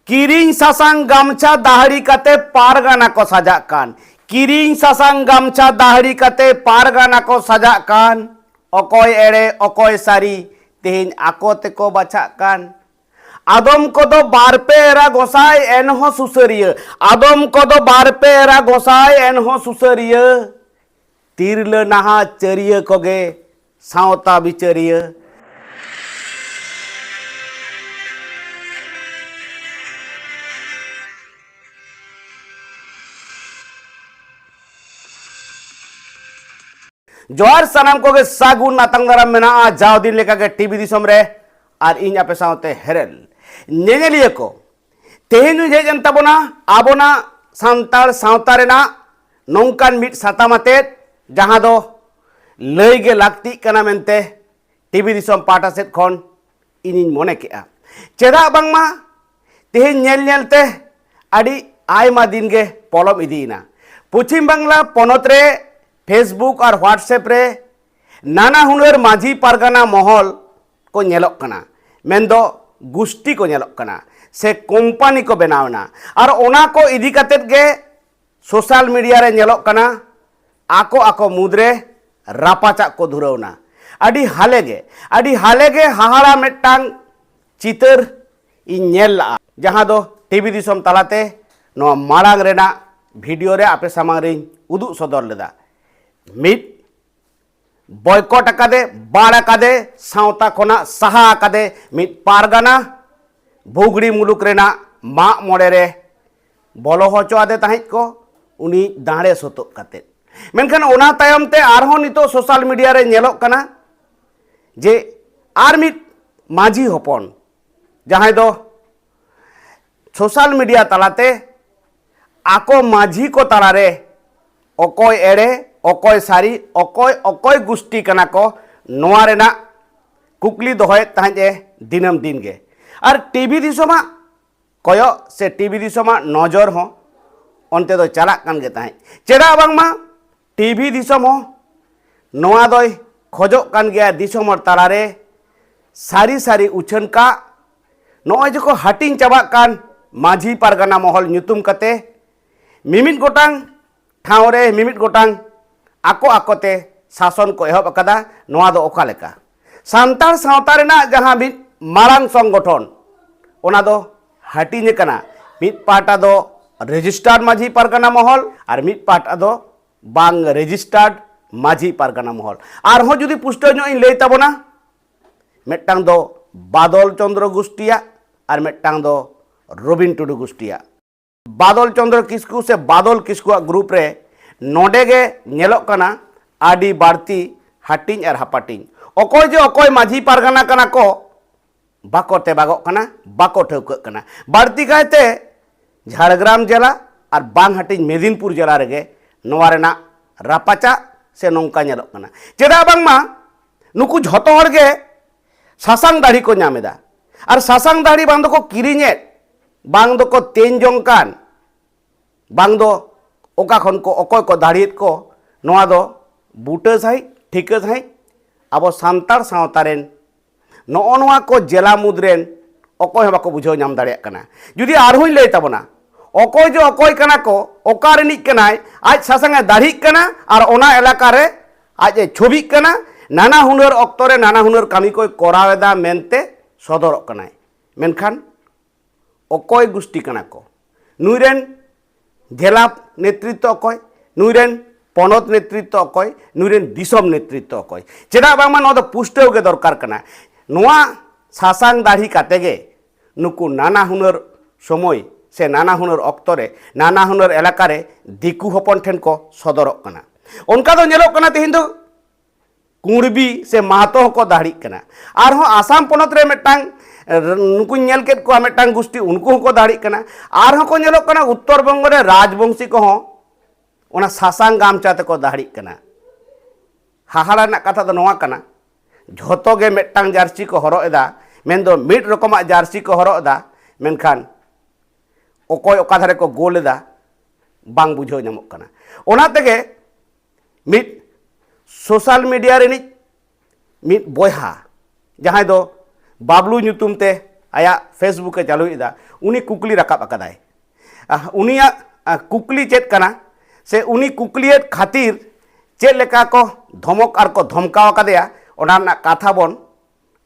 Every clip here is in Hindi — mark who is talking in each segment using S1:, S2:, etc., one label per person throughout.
S1: किरिंग सासांग गामछा दाहड़ी कते पारगाना को सजाक कान किरिंग सासांग गामछा दाहड़ी कते पारगाना को सजाक कान अकोय एड़े अकोय सारी तेहिन आको तेको बाछाक कान आदम कोदो बारपे एरा गोसाय एनहो सुसरिया आदम कोदो बारपे एरा गोसाय एनहो सुसरिया तीरल नाहा चरिया कोगे सावता बिचरिया जोहार सनाम कोगे सागुन नातंग दाराम मेना जाव दिन लेका के टीवी दिसम रे और इन आपे सावते हेरेल नेनेलिया को तेहेनु हेजन ताबोना आबोना सांताल सावता रेना नौकान मिट सातामाते जहां दो लय गे लागती कना मेनते टीवी दिसम पाटा सेट खन इनिन मोने केआ चेदा बांगमा तेहेन नेल नेलते आडी आयमा दिन गे पलम इदीना पश्चिम बांगला पनत रे फेसबुक और व्हाट्सएप रे नाना हुनर माझी पारगाना महल को नेलोक कना मेंदो गुष्टी को नेलोक कना से कंपनी को बनावना और ओना को इदी कतेत गे सोशल मीडिया रे नेलोक कना आको आको मुद्रे रापाचा को धुरवना अडी हालेगे हाहाड़ा मेटांग चितर इन नेल ला जहां दो टीवी दिसम तलाते नो मारांग रेना वीडियो रे आपे सामांग रे उदुग सदर लेदा मिट बॉयकॉट अकादे बाड़ अकादे सावता खोना सहा अकादे मिट पारगाना भुगड़ी मुलुक रेना मा मोड़े रे बोलो होचो आदे ताहित को उनी दाड़े सोतो काते मेनखान ओना तायम ते आरहो नितो सोशल मीडिया रे नेलोक कना जे आर मिट माझी होपन जहां दो सोशल मीडिया तलाते आको माझी को तलारे अकोय एड़े अकोय सारी अकोय गुष्टी कना को नोआ रेना कुकली दोहय ताहे दिनम दिन गे और टीवी दिसोमा कयो से टीवी दिसोमा नजर हो अंते दो चलाक कान गे ताहे चेदा बांगमा टीवी दिसोम हो नोआ दोय खोजो कान गया दिसोम तालारे सारी सारी उछन का नोय जको हाटिंग चाबा कान माझी पारगाना महल ᱧᱩᱛᱩᱢ कते मिमिट गोटांग ठावरे मिमिट गोटांग आको आकोते शासन को एहब अकादा नोआ दो ओका लेका सांताल सावता रेना जहां मिट मारांग संगठन ओना दो हाटिंग कना मिट पाटा दो रजिस्टर्ड माझी पारगाना महल और मिट पाटा दो बांग रजिस्टर्ड माझी पारगाना महल और हो जुदी पुष्टो इन लय ताबोना मेटांग दो बादल चंद्र गुष्टिया और मेटांग दो रबिन टुडू गुष्टिया बादल चंद्र किस्कू से बादल किस्कू ग्रुप रे नोडेगे नेलोक कना आडी बाड़ती हाटिंग और हापाटिंग अकोय जे अकोय माझी पारगाना कना को बाको तेबागोक कना बाको ठौकक कना बाड़ती कायते झाड़ग्राम जिला और बांग हाटिंग मेदिनीपुर जिला रेगे नोआ रेना रापाचा से नौका नेलोक कना चेदा बांगमा नुकु झोतो हरगे सासांग दाढ़ी को नामेदा और सासांग दाढ़ी बांग दो को किरिñे बांग दो को तेन जोंकान बांग दो ओका खन को अकोय को दाढ़ीत को नोआ दो बूटा साही ठिका साही अब सांतार सावतारेन नोआ नोआ को जिला मुद्रेन अकोय हबा को बुझाव नाम दाड़िया कना जुदी आरहुई लय ताबोना अकोय जो अकोय कना को ओका रेनिक कनाय आज सासांगे दाढ़ी कना और ओना एलाका रे आज छवि कना नाना हुनर ऑक्तो रे नाना हुनर कामी को कोरावेदा मेनते सदरक कनाय मेनखान अकोय गुष्टी कना को नुरेन जिला नेतृत्व अकोय नुरेन पनत नेतृत्व अकोय नुरेन दिसम नेतृत्व अकोय चेदा बांगमा नो दो पुष्टव गे दरकार कना नोआ सासांग दाढ़ी कातेगे नुकु नाना हुनर समय से नाना हुनर ऑक्तो रे नाना हुनर एलाका रे दिकु हपन ठेन को सदरक कना उनका दो नेलोक कना तेहिन दो कुंडबी से महतो को दाढ़ी कना और हो आसाम पनत रे मेटांग नुकु नेल केत को मेटांग गुष्टी उनको को दाढ़ी कना और हो को नेलोक कना उत्तर बंग रे राजवंशी को हो ओना सासांग गामचा ते को दाढ़ी कना हाहाड़ा ना कथा दो नोआ कना झोतो गे मेटांग जार्सी को हरो एदा मेन दो मिड रकमा जार्सी को हरो एदा मेनखान अकोय ओका धारे को गोल एदा बांग बुझाव नामक कना ओना तेगे मिड सोशल मीडिया रे मिड बोयहा जहां दो बाबलू ᱧᱩᱛᱩᱢ ते आया फेसबुक ए चालू इदा उनी कुकली रकाब अकादाय उनिया कुकली चेत कना से उनी कुकलियत खातिर चेत लेका को धमक आर को धमकाव अकादेया ओना ना कथा बन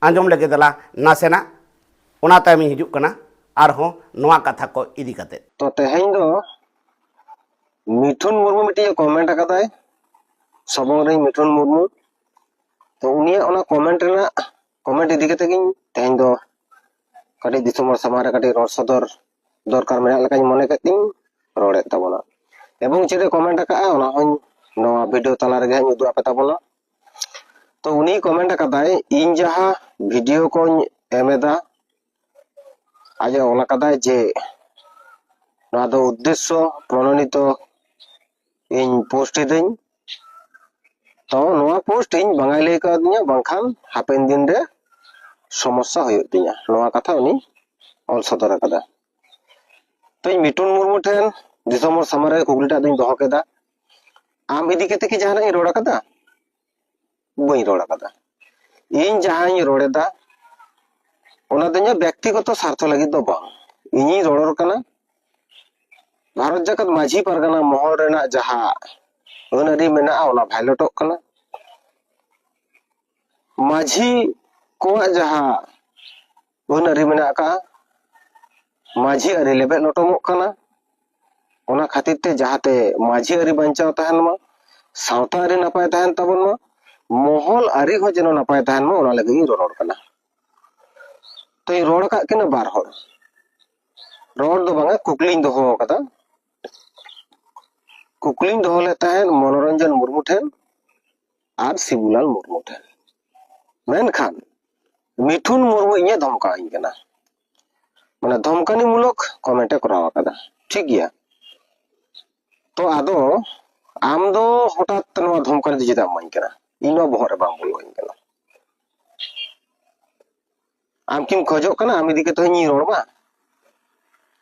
S1: आंजम लगे दला नासेना ओना तायम हिजुक कना आर हो नोआ कथा को इदी कते
S2: तो तेहें दो मिठुन मुर्मू मिट्टी कमेंट अकादाय सबंग रे मिठुन मुर्मू तो उनिया ओना कमेंट इदी कते गिन तेहें दो कटी दिसुमर समारे कटी रोड सदर दरकार मेना लकाኝ मने कतिन रोडे ताबोना एवं चेदे कमेंट अका ओना होñ नोआ वीडियो तला रे हñ उदु आपे ताबोना तो उनी कमेंट अकादाय इन जहा वीडियो को एमेदा आज ओला कदाय जे नोआ दो उद्देश्य प्रणोदित इन पोस्ट इदिन तो नोआ पोस्ट इन बांगाय लay कादिया बांखान हापेन दिन रे समस्या हुयुग तिया नोआ कथा उनी ऑल सदर अकादा तो इन मिठुन मुर्मू ठेन दिसमर सामरे कुकलिटा दिन दोहो केदा आम इदी केते कि जहाना रोड अकादा बई रोड अकादा इन जहां रोडेदा ओना दnya व्यक्तिगत स्वार्थ लगी दो बांग इनी रोडर कना भारत जाकत माझी परगना महल रेना जहां अनअरी मेना ओना भाइलेटोक कना माझी को जहां अनअरी मेना का माझी अरी लेबे नटमोक कना ओना खातिर ते जहाते माझी अरी बंचाव तहन मा सावता अरी नपाय तहन तबन मा महल अरी हो जनो नपाय तहन मा ओना लगी रोड कना तो ये रोड का किना बार हर रोड दो बांगा कुकलिंग दो हो कदा कुकलिंग दो लेता है मनोरंजन मुर्मू ठेन आर शिबुलाल मुर्मू ठेन मेनखान मिठुन मुर्मू इने धमका इन कना माने धमकानी मूलक कमेंट करावा कदा ठीक गया तो आदो आम दो हठात नवा धमकानी दि जेदा माइन कना इनो बहरे बाम बोलो इन कना आम किम खोजो कना आम इदी के तो नी रोड मा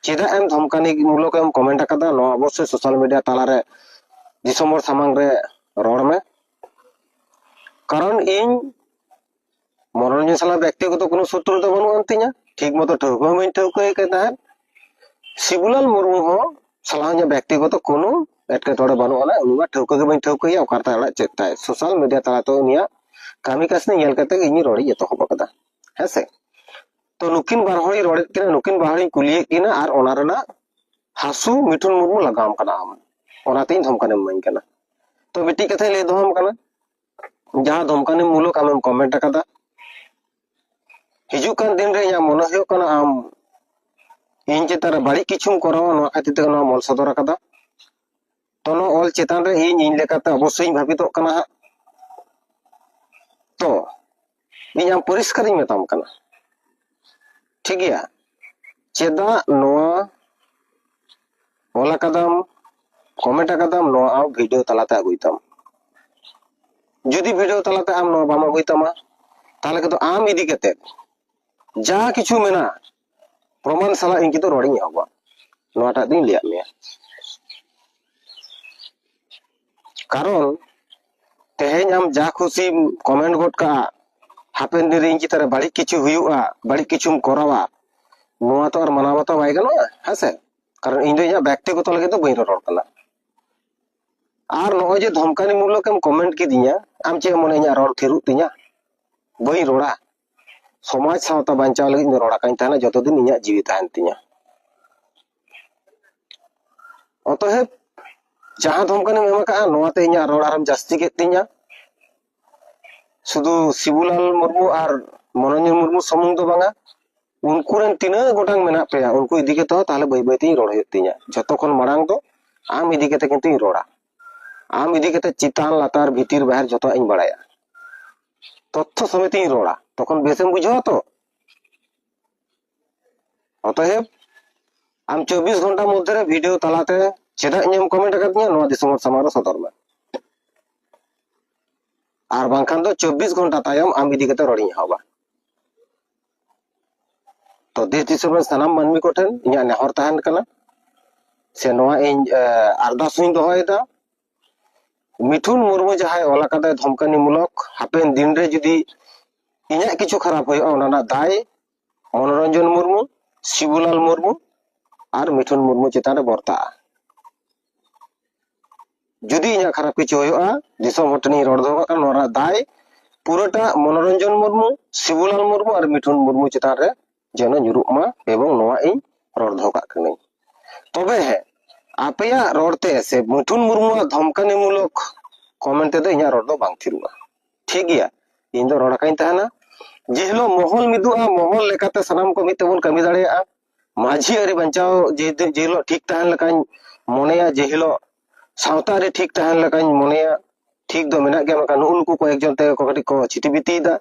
S2: चेदा एम धमकानी मूलक एम कमेंट अकादा नो अवश्य सोशल मीडिया ताला रे दिसमर सामांग रे रोड में कारण इन मनोरंजन साला व्यक्तिगत कोनो शत्रुता बनु अंतिया ठीक मतो ठौको में ठौको के तहत शिबुलाल मुर्मू हो सलाहnya व्यक्तिगत कोनो एटके तोड़े बनु अना उनुवा ठौको के में ठौको या करता अड़ा चेताय सोशल मीडिया ताला तो उनिया कामी कसने येल कते इनी रोडी जतो हो बकदा हेसे तो नुकिन बारहड़ी रोडे किना नुकिन बारहड़ी कुलिए किना आर ओना रेना हासु मिठुन मुर्मू लगाम कना आम ओना तीन धमकाने माइन कना तो बेटी कथे ले दोहम कना जहां धमकाने मूलक आम कमेंट अकादा हिजु कान दिन रे या मन हो कना आम इन चेतारे बाड़ी किछुम करावा नो खातिर ते नो मल सदर अकादा तो नो ऑल चेतान रे इन लेकाते अवश्य भाबितो कना तो इन आम परिष्कार मेताम कना ठीक गया चेदा नोआ ओला कदम कमेंट कदम नोआ आ वीडियो तलाते अगुइतम जुदी वीडियो तलाते आम नोआ बाम अगुइतमा ताले के तो आम इदी केते जा किछु मेना प्रमाण साला इनकी तो रोडिंग हबा नोआटा दिन लिया में कारण तेहें आम जा खुशी कमेंट गोट का हापेन दिन इन चितारे बाड़ी किछु हुयुआ बाड़ी किछुम करावा नोआ तो और मनावता बाय गनो हसे कारण इन दो व्यक्तिगत लगे तो बई रोड कना आर नो जे धमकानी मूलक एम कमेंट की दिया आम चे मने इन रोड थिरु तिया बई रोडा समाज सावता बांचाव लगे इन रोडा काइन ताना जतो दिन इन जीवित ताहन तिया अतः जहां धमकानी मेमका नोआ ते इन रोड आराम जास्ती के तिया शुधु शिबुलाल मुर्मू और मनोरंजन मुर्मू समूह दो बांगा उनको रेन तीना गोटांग मेना पे उनको इदी के तो ताले बई बई ती रोड हुयुग तिया जतो खन मारांग तो आम इदी के किंतु रोडा आम इदी के चितान लातार भीतिर बाहर जतो इन बड़ाया तथ्य समेत इन रोडा तखन बेसेम बुझो तो अतएव आम 24 घंटा मध्य रे वीडियो तलाते चेदा इᱧ कमेंट करदिया नो दिसमर समारो सदर में आर बांखान तो 24 घंटा तायम आम इदी कते रोडिङ हबा तो देश दिसम सानाम मानमी को ठेन इᱧ नेहर तहन कना से नोआ इन अरदास हुई दोहयदा मिठुन मुर्मू जहाय ओला कदा धमकानी मूलक हापेन दिन रे जुदी इᱧ किछु खराब होय ओना दाय মনোরঞ্জন মুর্মু, শিবুলাল মুর্মু আর মিঠুন মুর্মু চেতান রে বর্তা'a। যদি ইᱧᱟᱹᱜ খারাপ কিছু হইয়া দিশম হᱚᱲ ᱴᱷᱮᱱᱤᱧ ᱨᱚᱲ ᱫᱚᱦᱚ ᱠᱟᱜ ᱠᱟᱱᱟ, ᱱᱚᱣᱟ ᱨᱮᱱᱟᱜ দায় পুরোটা মনোরঞ্জন মুর্মু, শিবুলাল মুর্মু আর মিঠুন মুর্মু চেতান রে যেন ᱧᱩᱨᱩᱜ ᱢᱟ এবং ᱱᱚᱣᱟ ᱤᱧ ᱨᱚᱲ ᱫᱚᱦᱚ ᱠᱟᱜ ᱠᱟᱹᱱᱟᱹᱧ। তবে হ্যাঁ, ᱟᱯᱮᱭᱟᱜ ᱨᱚᱲᱛᱮ ᱥᱮ মিঠুন মুর্মুᱣᱟᱜ ᱫᱷᱚᱢᱠᱟᱱᱤ ᱢূলক কমেন্ট ᱛᱮᱫᱚ ᱤᱧᱟᱹᱜ ᱨᱚᱲ ᱫᱚ ᱵᱟᱝ ᱛᱷᱤᱨᱩᱜᱼᱟ। ᱴᱷᱤᱠ ᱜᱮᱭᱟ, ᱤᱧ ᱫᱚ ᱨᱚᱲ ᱟᱠᱟᱧ ᱛᱟᱦᱮᱱᱟ ᱡᱮ ᱦᱤᱞᱳᱜ ᱢᱚᱦᱚᱞ ᱢᱤᱫᱩᱜᱼᱟ, ᱢᱚᱦᱚᱞ ᱞᱮᱠᱟᱛᱮ ᱥᱟᱱᱟᱢ ᱠᱚ ᱢᱤᱫ ᱛᱮᱵᱚᱱ ᱠᱟᱹᱢᱤ ᱫᱟᱲᱮᱭᱟᱜᱼᱟ। ᱢᱟᱹᱡᱷᱤ ᱟᱹᱨᱤ ᱵᱟᱧᱪᱟᱣ ᱡᱮ ᱦᱤᱞᱳᱜ ᱴᱷᱤᱠ ᱛᱟᱦᱮᱱ ᱞᱮᱠᱟᱧ ᱢᱚᱱᱮᱭᱟ, ᱡᱮ ᱦᱤᱞᱳᱜ ᱥᱟᱶᱛᱟ ᱟᱹᱨᱤ ᱴᱷᱤক ᱛᱟᱦᱮᱱ ᱞᱮᱠᱟᱧ ᱢᱚᱱᱮᱭᱟ, ᱴᱷᱤক ᱫᱚ ᱢᱮᱱᱟᱜ ᱜᱮᱭᱟ। ᱢᱮᱱᱠᱷᱟᱱ ᱱᱩᱠᱩ ᱠᱚᱭᱮᱠᱡᱚᱱ ᱛᱮᱜᱮ ᱠᱚ ᱠᱟᱹᱴᱤᱡ ᱠᱚ ᱪᱷᱤᱴᱤᱵᱤᱛᱤᱭᱮᱫᱟ।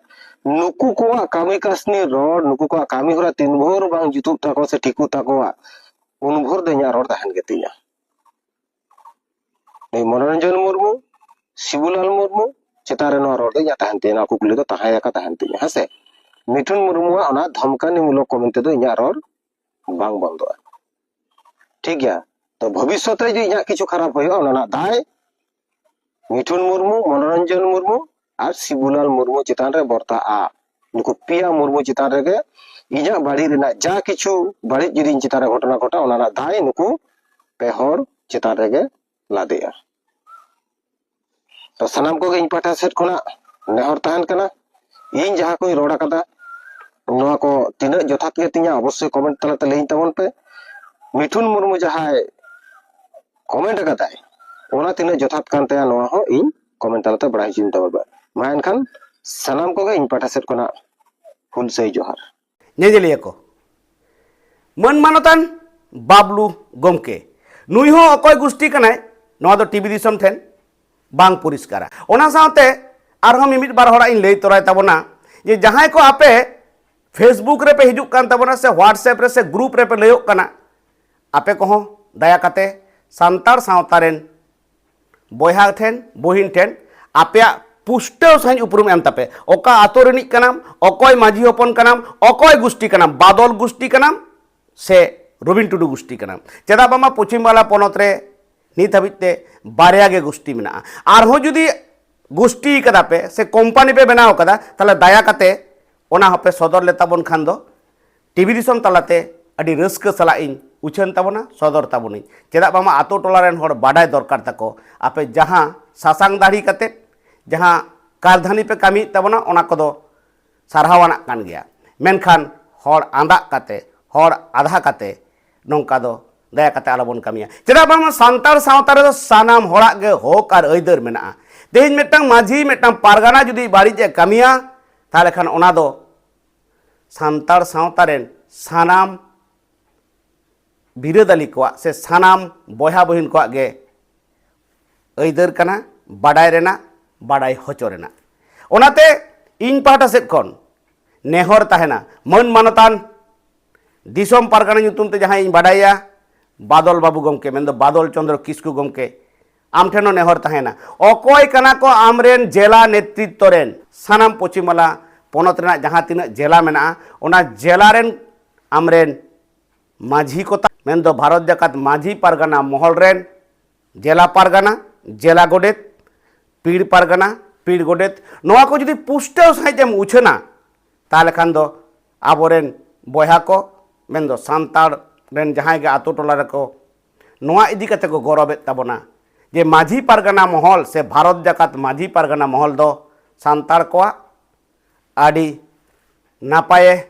S2: ᱱᱩᱠᱩ ᱠᱚᱣᱟᱜ ᱠᱟᱹᱢᱤ ᱠᱟᱹᱥᱱᱤ ᱨᱚᱲ, ᱱᱩᱠᱩ ᱠᱚᱣᱟᱜ ᱠᱟᱹᱢᱤ ᱦᱚᱨᱟ ᱛᱤᱱ ᱵᱷᱳᱨ ᱵᱟᱝ ᱡᱩᱛᱩᱜ ᱛᱟᱠᱚ ᱥᱮ ᱴᱷᱤᱠᱩᱜ ᱛᱟᱠᱚᱣᱟ, ᱩᱱ ᱵᱷᱳᱨ ᱫᱚ ᱤᱧᱟᱹᱜ ᱨᱚᱲ ᱛᱟᱦᱮᱱ ᱜᱮᱛᱤᱧᱟ। মনোরঞ্জন মুর্মু, শিবুলাল মুর্মু চেতান রে ᱱᱚᱣᱟ ᱨᱚᱲ ᱫᱚ ᱤᱧᱟᱹᱜ ᱛᱟᱦᱮᱱ ᱛᱤᱧᱟ, ᱱᱚᱣᱟ ᱠᱩᱠᱞᱤ ᱫᱚ ᱛᱟᱦᱮᱸ ᱟᱠᱟ ᱛᱟᱦᱮᱱ ᱛᱤᱧᱟ, ᱦᱮᱸᱥᱮ। মিঠুন মুর্মুᱣᱟᱜ ᱚᱱᱟ ᱫᱷᱚᱢᱠᱟᱱᱤ ᱢূলক কমেন্ট ᱛᱮᱫᱚ ᱤᱧᱟᱹᱜ ᱨᱚᱲ ᱵᱟᱝ বন্ধᱚᱜᱼᱟ। ᱴᱷᱤক ᱜᱮᱭᱟ, ᱛᱚ ভবিষ্যৎ ᱨᱮ ᱡᱩᱫᱤ ᱤᱧᱟᱹᱜ ᱠᱤᱪᱷᱩ ᱠᱷᱟᱨᱟᱯ ᱦᱩᱭᱩᱜᱼᱟ, ᱚᱱᱟ ᱨᱮᱱᱟᱜ দায় মিঠুন মুর্মু, মনোরঞ্জন মুর্মু আর শিবুলাল মুর্মু চেতান রে বর্তা'a। ᱱᱩᱠᱩ ᱯᱮᱭᱟ মুর্মু চেতান ᱨᱮᱜᱮ ᱤᱧᱟᱹᱜ ᱵᱟᱹᱲᱤᱡ ᱨᱮᱱᱟᱜ ᱡᱟ ᱠᱤᱪᱷᱩ ᱵᱟᱹᱲᱤᱡ ᱡᱩᱫᱤ ᱤᱧ ᱪᱮᱛᱟᱱ ᱨᱮ ᱜᱷᱚᱴᱚᱱᱟ ᱜᱷᱚᱴᱟᱜᱼᱟ, ᱚᱱᱟ ᱨᱮᱱᱟᱜ দায় ᱱᱩᱠᱩ ᱯᱮ ᱦᱚᱲ ᱪᱮᱛᱟᱱ ᱨᱮᱜᱮ ᱞᱟᱫᱮᱜᱼᱟ। ᱛᱚ ᱥᱟᱱᱟᱢ ᱠᱚᱜᱮ ᱤᱧ ᱯᱟᱦᱴᱟ ᱥᱮᱫ ᱠᱷᱚᱱᱟᱜ ᱱᱮᱦᱚᱨ ᱛᱟᱦᱮᱱ ᱠᱟᱱᱟ, ᱤᱧ ᱡᱟᱦᱟᱸ ᱠᱚᱧ ᱨᱚᱲ ᱟᱠᱟᱫᱟ ᱱᱚᱣᱟ ᱠᱚ ᱛᱤᱱᱟᱹᱜ ᱡᱚᱛᱷᱟᱛ ᱜᱮᱛᱤᱧᱟ ᱚᱵᱚᱥᱥᱳᱭ ᱠᱚᱢᱮন্ট ᱛᱟᱞᱟᱛᱮ ᱞᱟᱹᱭᱤᱧ ᱛᱟᱵᱚᱱ ᱯᱮ। মিঠুন মুর্মু ᱡᱟᱦᱟᱸᱭ কমেন্ট ᱟᱠᱟᱫᱟᱭ ᱚᱱᱟ ᱛᱤᱱᱟᱹᱜ ᱡᱚᱛᱷᱟᱛ ᱠᱟᱱ ᱛᱟᱭᱟ ᱱᱚᱣᱟ ᱦᱚᱸ ᱤᱧ ᱠᱚᱢᱮন্ট ᱛᱟᱞᱟᱛᱮ ᱵᱟᱲᱟᱭ ᱦᱚᱪᱚᱧ ᱛᱟᱵᱚᱱ ᱯᱮ। ᱢᱟ ᱮᱱᱠᱷᱟᱱ ᱥᱟᱱᱟᱢ ᱠᱚᱜᱮ ᱤᱧ ᱯᱟᱦᱴᱟ ᱥᱮᱫ ᱠᱷᱚᱱᱟᱜ ᱦᱩᱞᱥᱟᱹᱭ ᱡᱚᱦᱟᱨ।
S1: ᱧᱮᱧᱮᱞᱤᱭᱟᱹ ᱠᱚ, ᱢᱟᱹᱱ ᱢᱟᱱᱚᱛᱟᱱ ᱵᱟᱵᱞᱩ ᱜᱚᱢᱠᱮ ᱱᱩᱭ ᱦᱚᱸ ᱚᱠᱚᱭ ᱜᱩᱥᱴᱤ ᱠᱟᱱᱟᱭ ᱱᱚᱣᱟ ᱫᱚ ᱴᱤᱵᱷᱤ ᱫᱤᱥᱚᱢ ᱴᱷᱮᱱ ᱵᱟᱝ ᱯᱚᱨᱤᱥᱠᱟᱨᱟ। ᱚᱱᱟ ᱥᱟᱶᱛᱮ ᱟᱨᱦᱚᱸ ᱢᱤᱢᱤᱫ ᱵᱟᱨ ᱦᱚᱲᱟᱜ ᱤᱧ ᱞᱟᱹᱭ ᱛᱚᱨᱟᱭ ᱛᱟᱵᱚᱱᱟ ᱡᱮ ᱡᱟᱦᱟᱸᱭ ᱠᱚ ᱟᱯᱮ ᱯᱷᱮᱥᱵᱩᱠ ᱨᱮᱯᱮ ᱦᱤᱡᱩᱜ ᱠᱟᱱ ᱛᱟᱵᱚᱱᱟ ᱥᱮ ᱦᱳᱣᱟᱴᱥᱮᱯ ᱨᱮ ᱥᱮ ᱜᱨᱩᱯ ᱨᱮᱯᱮ ᱞᱟᱹᱭᱚᱜ ᱠᱟᱱᱟ, ᱟᱯᱮ ᱠᱚᱦᱚᱸ ᱫᱟᱭᱟ ᱠᱟᱛᱮ ᱥᱟᱱᱛᱟᱲ ᱥᱟᱶᱛᱟ ᱨᱮᱱ ᱵᱚᱭᱦᱟ ᱴᱷᱮᱱ ᱵᱚᱦᱤᱱ ᱴᱷᱮᱱ ᱟᱯᱮᱭᱟᱜ ᱯᱩᱥᱴᱟᱹᱣ ᱥᱟᱺᱦᱤᱡ ᱩᱯᱨᱩᱢ ᱮᱢ ᱛᱟᱯᱮ। ᱚᱠᱟ ᱟᱛᱳ ᱨᱤᱱᱤᱡ ᱠᱟᱱᱟᱢ, ᱚᱠᱚᱭ ᱢᱟᱹᱡᱷᱤ ᱦᱚᱯᱚᱱ ᱠᱟᱱᱟᱢ, ᱚᱠᱚᱭ ᱜᱩᱥᱴᱤ ᱠᱟᱱᱟᱢ, ᱵᱟᱫᱚᱞ ᱜᱩᱥᱴᱤ ᱠᱟᱱᱟᱢ ᱥᱮ ᱨᱚᱵᱤᱱ ᱴᱩᱰᱩ ᱜᱩᱥᱴᱤ ᱠᱟᱱᱟᱢ। ᱪᱮᱫᱟᱜ ᱵᱟᱝᱢᱟ ᱯᱚᱪᱷᱤᱢ ᱵᱟᱝᱞᱟ ᱯᱚᱱᱚᱛ ᱨᱮ ᱱᱤᱛ ᱦᱟᱹᱵᱤᱡ ᱛᱮ ᱵᱟᱨᱭᱟ ᱜᱮ ᱜᱩᱥᱴᱤ ᱢᱮᱱᱟᱜᱼᱟ। ᱟᱨᱦᱚᱸ ᱡᱩᱫᱤ ᱜᱩᱥᱴᱤ ᱠᱟᱫᱟ ᱯᱮ ᱥᱮ ᱠᱳম্ᱯᱟᱱᱤ ᱯᱮ ᱵᱮᱱᱟᱣ ᱠᱟᱫᱟ, ᱛᱟᱦᱞᱮ ᱫᱟᱭᱟ ᱠᱟᱛᱮ ᱚᱱᱟ ᱦᱚᱸᱯᱮ ᱥᱚᱫᱚᱨ ᱞᱮ ᱛᱟᱵᱚᱱ ᱠᱷᱟᱱ ᱫᱚ ᱴᱤᱵᱷᱤ ᱫᱤᱥᱚᱢ ᱛᱟᱞᱟᱛᱮ ᱟᱹᱰᱤ ᱨᱟᱹᱥᱠᱟᱹ ᱥᱟᱞᱟᱜ ᱤᱧ ᱩᱪᱷᱟᱹᱱ ᱛᱟᱵᱚᱱᱟ, ᱥᱚᱫᱚᱨ ᱛᱟᱵᱚᱱᱤᱧ। ᱪᱮᱫᱟᱜ ᱵᱟᱝᱢᱟ ᱟᱛᱳ ᱴᱚᱞᱟ ᱨᱮᱱ ᱦᱚᱲ ᱵᱟᱰᱟᱭ ᱫᱚᱨᱠᱟর ᱛᱟᱠᱚ ᱟᱯᱮ ᱡᱟᱦᱟᱸ ᱥᱟᱥᱟᱝ ᱫᱟᱲᱦᱤ ᱠᱟᱛᱮ ᱡᱟᱦᱟᱸ ᱠᱟᱨᱫᱷᱟᱹᱱᱤ ᱯᱮ ᱠᱟᱹᱢᱤᱭᱮᱫ ᱛᱟᱵᱚᱱᱟ ᱚᱱᱟ ᱠᱚᱫᱚ ᱥᱟᱨᱦᱟᱣᱟᱱᱟᱜ ᱠᱟᱱ ᱜᱮᱭᱟ। ᱢᱮᱱᱠᱷᱟᱱ ᱦᱚᱲ ᱟᱸᱫᱟᱜ ᱠᱟᱛᱮ, ᱦᱚᱲ ᱟᱫᱷᱟ ᱠᱟᱛᱮ ᱱᱚᱝᱠᱟ ᱫᱚ ᱫᱟᱭᱟ ᱠᱟᱛᱮ ᱟᱞᱚᱵᱚᱱ ᱠᱟᱹᱢᱤᱭᱟ। ᱪᱮᱫᱟᱜ ᱵᱟᱝᱢᱟ ᱥᱟᱱᱛᱟᱲ ᱥᱟᱶᱛᱟ ᱨᱮᱫᱚ ᱥᱟᱱᱟᱢ ᱦᱚᱲᱟᱜ ᱜᱮ ᱦᱚᱠ ᱟᱨ ᱟᱹᱭᱫᱟᱹᱨ ᱢᱮᱱᱟᱜᱼᱟ। ᱛᱮᱦᱮᱧ ᱢᱤᱫᱴᱟᱝ ᱢᱟᱹᱡᱷᱤ, ᱢᱤᱫᱴᱟᱝ ᱯᱟᱨᱜᱟᱱᱟ ᱡᱩᱫᱤ ᱵᱟᱹᱲᱤᱡ ᱮ ᱠᱟᱹᱢᱤᱭᱟ, ᱛᱟᱦᱞᱮ ᱠᱷᱟᱱ ᱚᱱᱟ ᱫᱚ ᱥᱟᱱᱛᱟᱲ ᱥᱟᱶᱛᱟ ᱨᱮᱱ ᱥᱟᱱᱟᱢ ᱵᱤᱨᱟᱹᱫᱟᱹᱞᱤ ᱠᱚᱣᱟᱜ ᱥᱮ ᱥᱟᱱᱟम ᱵᱚᱭᱦᱟ ᱵᱚᱦᱤᱱ ᱠᱚᱣᱟᱜ ᱜᱮ ᱟᱹᱭᱫᱟᱹᱨ ᱠᱟᱱᱟ, ᱵᱟᱰᱟᱭ ᱨᱮᱱᱟᱜ, ᱵᱟᱰᱟᱭ ᱦᱚᱪᱚ ᱨᱮᱱᱟᱜ। ᱚᱱᱟᱛᱮ ᱤᱧ ᱯᱟᱦᱴᱟ ᱥᱮᱫ ᱠᱷᱚᱱ ᱱᱮᱦᱚᱨ ᱛᱟᱦᱮᱱᱟ, ᱢᱟᱹᱱ ᱢᱟᱱᱚᱛᱟᱱ ᱫᱤᱥᱚᱢ ᱯᱟᱨᱜᱟᱱᱟ ᱧᱩᱛᱩᱢ ᱛᱮ ᱡᱟᱦᱟᱸᱭ ᱤᱧ ᱵᱟᱰᱟᱭᱟ ᱵᱟᱫᱚᱞ ᱵᱟᱵᱩ ᱜᱚᱢᱠᱮ, ᱢᱮᱱᱫᱚ ᱵᱟᱫᱚᱞ ᱪᱚᱱᱫᱨᱚ ᱠᱤᱥᱠᱩ ᱜᱚᱢᱠᱮ, ᱟᱢ ᱴᱷᱮᱱ ᱦᱚᱸ ᱱᱮᱦᱚᱨ ᱛᱟᱦᱮᱱᱟ, ᱚᱠᱚᱭ ᱠᱟᱱᱟ ᱠᱚ ᱟᱢᱨᱮᱱ ᱡᱮᱞᱟ ᱱᱮᱛᱨᱤᱛᱛᱚ ᱨᱮᱱ ᱥᱟᱱᱟᱢ ᱯᱚᱪᱷᱤᱢ ᱵᱟᱝᱞᱟ ᱯᱚᱱᱚᱛ ᱨᱮᱱᱟᱜ ᱡᱟᱦᱟᱸ ᱛᱤᱱᱟᱹᱜ ᱡᱮᱞᱟ ᱢᱮᱱᱟᱜᱼᱟ, ᱚᱱᱟ ᱡᱮᱞᱟ ᱨᱮᱱ ᱟᱢᱨᱮᱱ ᱢᱟᱹᱡᱷᱤ ᱠᱚ ᱢᱮᱱᱫᱚ ᱵᱷᱟᱨᱚᱛ ᱡᱟᱠᱟᱛ ᱢᱟᱹᱡᱷᱤ ᱯᱟᱨᱜᱟᱱᱟ ᱢᱚᱦᱚᱞ ᱨᱮᱱ ᱡᱮᱞᱟ ᱯᱟᱨᱜᱟᱱᱟ, ᱡᱮᱞᱟ ᱜᱚᱰᱮᱛ, ᱯᱤᱲ ᱯᱟᱨᱜᱟᱱᱟ, ᱯᱤᱲ ᱜᱚᱰᱮᱛ, ᱱᱚᱣᱟ ᱠᱚ ᱡᱩᱫᱤ ᱯᱩᱥᱴᱟᱹᱣ ᱥᱟᱺᱦᱤᱡ ᱮᱢ ᱩᱪᱷᱟᱹᱱᱟ, ᱛᱟᱦᱞᱮ ᱠᱷᱟᱱ ᱫᱚ ᱟᱵᱚᱨᱮᱱ ᱵᱚᱭᱦᱟ ko mendo santar ren jahay ge ato tola reko noa idi kate ko gorobet tabona je माझी pargana mohol se bharot jakat माझी pargana mohol do santar ko adi napaye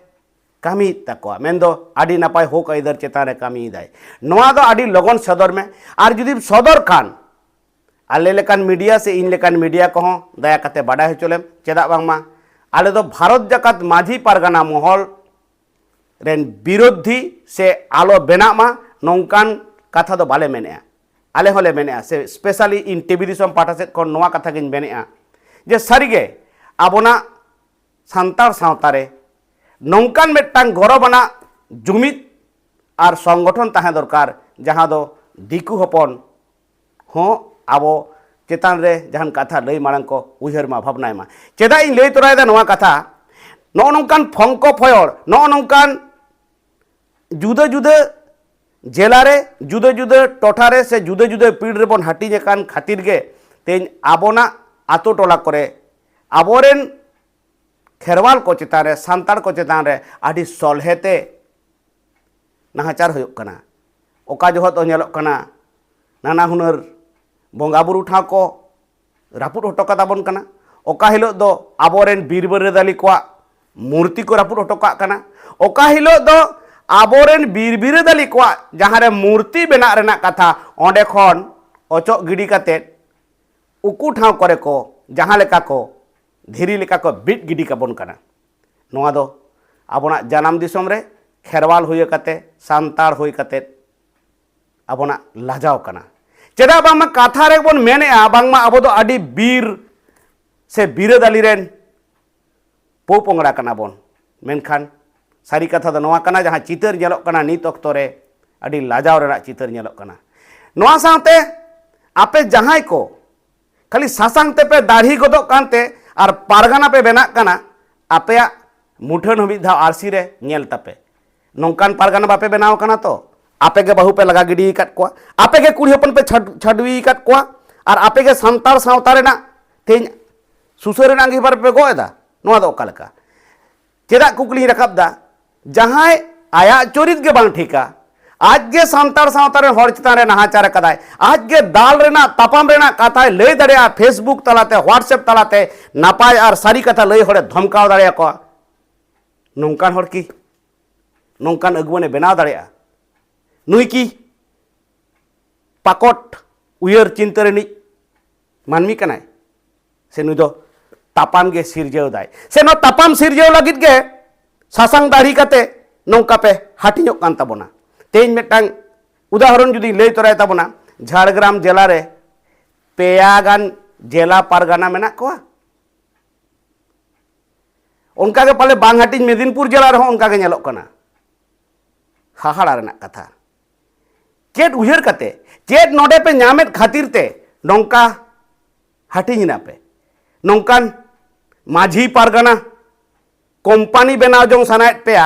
S1: kami takoa mendo adi napai hok aidar cetare kami dai noa do adi logon sodor me ar judi sodor kan ale lekan media se in lekan media ko hon daya kate badai hocholem cedak bangma ale do bharot jakat माझी pargana mohol ren birodhi se alo benak ma nongkan katha do bale menea ale hole menea se especially in TV disom pata set kon noa katha gin menea je sarige abona santar sawtare nongkan mettang gorobana jumit ar সংগঠন tahe dorkar jaha do diku hopon ho abo chetan re jahan katha lay marang ko uher ma bhabnai ma cheda in lay torai da noa katha no nongkan phongko phoyor no nongkan जुदा जुदा जेलारे जुदा जुदा टोठारे से जुदा जुदा पीड़ रे बन हाटी जेकान खातिर गे तेन आबोना आतो टोला करे आबोरेन खेरवाल को चेतान रे सांताड़ को चेतान रे आदि सलहेते नाहाचार हुयुग कना ओका जोहत दो नेलोग कना नाना हुनर बंगा बुरु ठाव को रापुद हटो कताबन कना ओका हिलोग दो आबोरेन बीर बिरादाली को मूर्ति को रापुद हटो काग कना ओका हिलोग दो आबोरेन बीर बिरादाली को जहाँ रे मूर्ति बेना रेना कथा ओंडे खन अचोक गिडी काते उकू ठाव करे को जहाँ लेका को धीरी लेका को बिट गिडी काबोन कना नोआ दो आबोना जानाम दिसोम रे खेरवाल हुए कते सांताड़ हुई कते आबोना लाजाव कना चेदा बांगमा कथा रे बोन मेनेआ बांगमा आबो दो आदि बीर से बिरादाली रेन पोपोंगड़ा कना बोन मेनखान सारी कथा दो नोआ कना जहाँ चितर नेलोग कना नित अक्तो रे आदि लाजाव रेना चितर नेलोग कना नोआ साथे आपे जहां को खाली सासांग ते पे दाढ़ी गोदोग कानते और पारगाना पे बेना कना आपेया मुठन हबी धा आरसी रे नेल तापे नौकान पारगाना बापे बनाव कना तो आपे के बहु पे लगा गिडी काट को आपे के कुड़ी हपन पे छडवी काट को और आपे के सांतार सावता रेना तेज सुसर रेना अंगीबार पे गोएदा नोआ दो ओकालका चेदा कुकली रकाब दा जहां आया चोरित के बांग ठीका आज के सांतार सावता रे हर चितान रे नाहाचार कदाय आज के दाल रेना तापाम रेना कथा लय दाड़िया फेसबुक तलाते व्हाट्सएप तलाते नापाय और सारी कथा लय हरे धमकाव दाड़िया को नौकान हर की नौकान अगुवाने बनाव दाड़िया नुई की पाकट उयर चिंता रेनी मानमी कनाय से नुई दो तापाम गे सिरजेव दाय से नो तापाम सिरजेव लगित गे सासांग दाढ़ी काते नौका पे हाटिñok कान ताबोना तेज मिट्टांग उदाहरण जुदी लय तोराय ताबोना झाड़ग्राम जिला रे पेया गान जिला पारगाना मेना कोआ उनका के पाले बांग हाटिñ मेदिनीपुर जिला रे उनका के नेलोग कना हाहाड़ा रेना कथा चेड उहर कते चेड नोडे पे नामेद खातिर ते नौका हाटिñ ना पे नौकान माझी पारगाना कोम्पानी बनाव जों सानायत पेया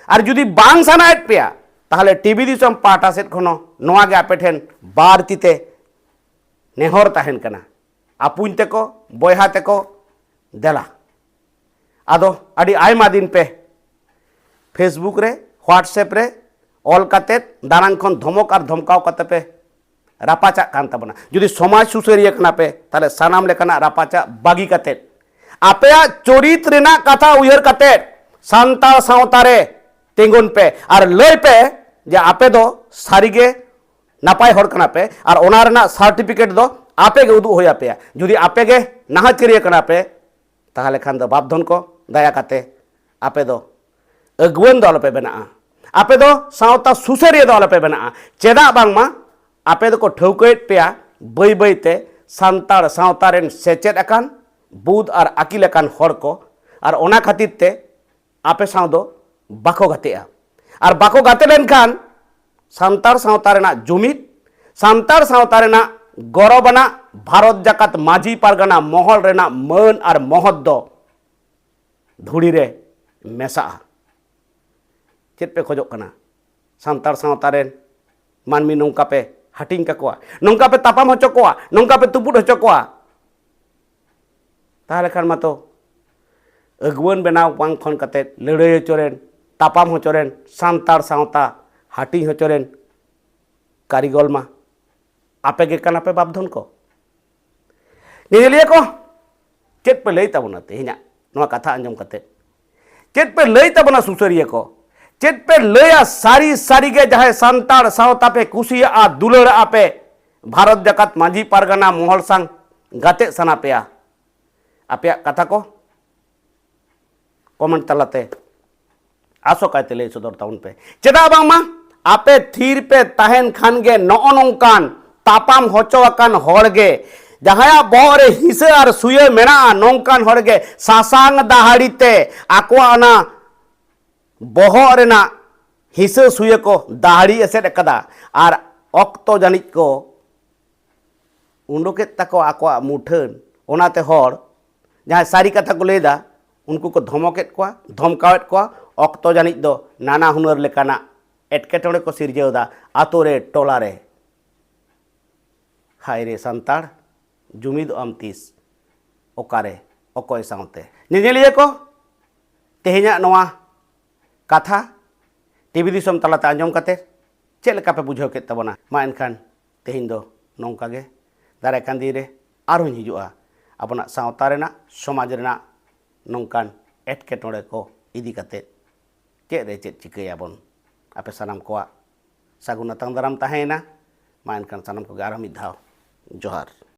S1: और जुदी बांग सानायत पेया ताहले टीवी दिसम पाटा सेट खनो नोआ गे आपे ठेन बार तीते नेहर ताहेन कना आपुन तेको बयहा तेको देला आदो आदि आयमा दिन पे फेसबुक रे व्हाट्सएप रे ऑल काते दानांग खन धमक और धमकाव काते पे रापाचा कान ताबना जुदी समाज सुसरिया कना पे ताहले सानाम लेकना रापाचा बागी काते आपेया चोरित रेना कथा उहर काते सांताल सावतारे तेंगुन पे और लय पे जे आपे दो सारीगे नापाय हर कना पे और ओना रेना सर्टिफिकेट दो आपे गे उदु होया पे जुदी आपे गे नाहाचरिया कना पे ताहले खान दो बापधन को दया काते आपे दो अगुवन दो अलपे बेना आपे दो सावता सुसरिया दो अलपे बेना चेदा बांगमा आपे दो को ठौकैत पेया बई बईते सांताड़ सावता रेन सेचेद अकान बुध और आकिल अकान हर को और ओना खातिर ते आपे साव दो बाको गातेआ और बाको गाते लेनखान सांताड़ सावता रेना जुमिद सांताड़ सावता रेना गौरवना भारत जाकात माझी पारगाना महल रेना मान और महत दो धुड़ी रे मेसा चेद पे खोजोग कना सांताड़ सावता रेन मानमी नौका पे हाटिंग काकोआ नौका पे तापाम होचो कोआ नौका पे तुपुड होचो कोआ ताहले खान मातो अगुवन बनाव बांग खन काते लड़ाई होचोरेन तापाम होचोरेन सांताड़ सावता हाटिंग होचोरेन कारीगल मा आपे गे काना पे बापधन को निजेलिया को चेद पे लय ताबोना तेहेña नोआ कथा आंजम काते चेद पे लय ताबोना सुसरिया को चेद पे लया सारी सारी गे जहां सांताड़ सावता पे कुसिया दुलड़ आपे भारत जाकात माझी पारगाना महल सांग गाते सना पेया आपे कथा को कमेंट तलाते आसो कायते लय सदर ताउन पे चेदा बांगमा आपे थीर पे ताहेन खान गे नኦ नौकान तापाम होचो अकान हर गे जहां बहरे हिसे और सुये मेना नौकान हर गे सासांग दाहाड़ीते आकोआ ना बहर रेना हिसे सुये को दाहाड़ी एसेद कदा और अक्तो जानिज को उंडोकेत ताको आकोआ मुठन ओनाते हर जहां सारी कथा को लैदा उनको को धमकेत को धमकावेत को अक्तो जानिज दो नाना हुनर लेकाना एटकेटोड़े को सिरजेवदा आतो रे टोला रे हाय रे सांताड़ जुमिद आम तीस ओकारे ᱚᱠᱚᱭ ᱥᱟᱶᱛᱮ ᱧᱮᱧᱮᱞᱤᱭᱟᱹ ᱠᱚ ᱛᱮᱦᱮᱧᱟᱜ ᱱᱚᱣᱟ ᱠᱟᱛᱷᱟ ᱴᱤᱵᱷᱤ ᱫᱤᱥᱚᱢ ᱛᱟᱞᱟᱛᱮ ᱟᱸᱡᱚᱢ ᱠᱟᱛᱮ ᱪᱮᱫ ᱞᱮᱠᱟ ᱯᱮ ᱵᱩᱡᱷᱟᱹᱣ ᱠᱮᱫ ᱛᱟᱵᱚᱱᱟ? ᱢᱟ ᱮᱱᱠᱷᱟᱱ ᱛᱮᱦᱮᱧ ᱫᱚ ᱱᱚᱝᱠᱟ ᱜᱮ ᱫᱟᱨᱟᱭ ᱠᱟᱱ ᱫᱤᱱ ᱨᱮ ᱟᱨᱦᱚᱸᱧ ᱦᱤᱡᱩᱜᱼᱟ ᱟᱵᱚᱱᱟᱜ ᱥᱟᱶᱛᱟ ᱨᱮᱱᱟᱜ ᱥᱚᱢᱟᱡᱽ ᱨᱮᱱᱟᱜ ᱱᱚᱝᱠᱟᱱ ᱮᱴᱠᱮᱴᱚᱬᱮ ᱠᱚ ᱤᱫᱤ ᱠᱟᱛᱮ ᱪᱮᱫ ᱨᱮ ᱪᱮᱫ ᱪᱤᱠᱟᱹᱭᱟᱵᱚᱱ ᱟᱯᱮ ᱥᱟᱱᱟᱢ ᱠᱚᱣᱟᱜ ᱥᱟᱹᱜᱩᱱ ᱟᱛᱟᱝ ᱫᱟᱨᱟᱢ ᱛᱟᱦᱮᱸᱭᱮᱱᱟ। ᱢᱟ ᱮᱱᱠᱷᱟᱱ ᱥᱟᱱᱟᱢ ᱠᱚᱜᱮ ᱟᱨᱦᱚᱸ ᱢᱤᱫ ᱫᱷᱟᱣ ᱡᱚᱦᱟᱨ।